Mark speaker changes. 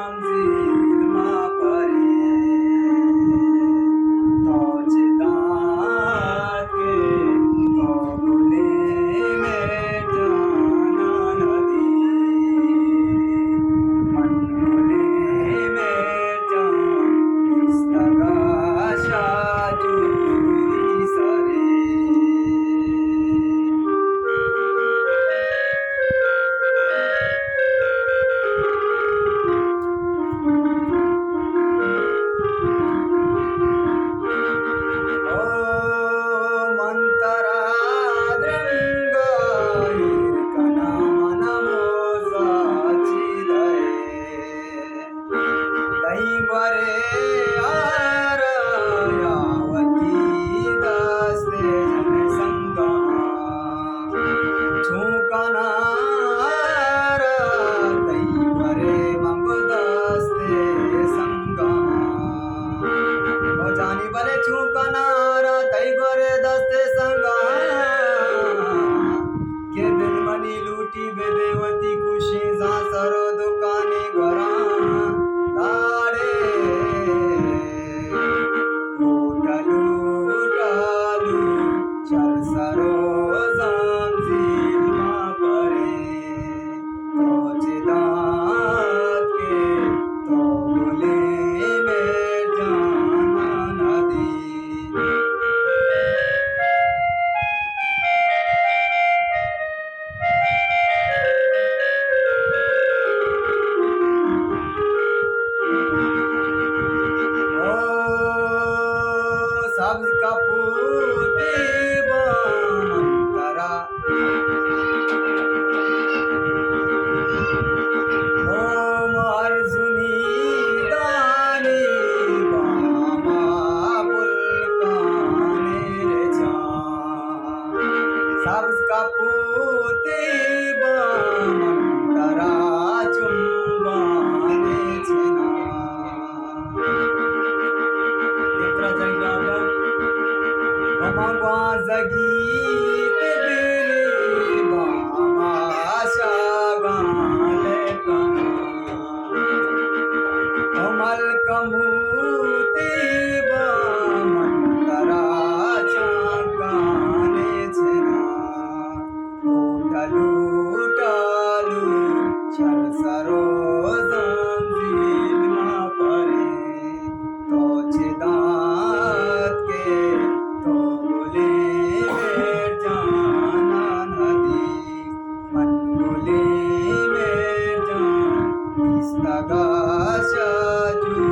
Speaker 1: झिलमा परे तोचे दाँत के कबूले में जाना नदी मनमुले में जान इस्तगा शाजूरी सरे जानी भले चूकनारा तई गोरे दस्ते संगा के दिल मनी लूटी बेदेवती खुशी जा सरो दुकानी गोरा लाड़े होटलू डालू चल सरो झिलमा परे तोचे दाँत के तोले में जाना नदी सब्ज कपूती मंतरा ओम अर्जुनी दानी बामा पुलकाने रे जान सब्ज कपूती मंतरा चुंबाने छेना Mama zagi te bili mama shagale kana Kamal kamuti ba mantara chagane chena Talu talu chal saro झिलमा परे तोचे दाँत के तोले में जाना नदी मनमुले में जान इस्तगा शाजू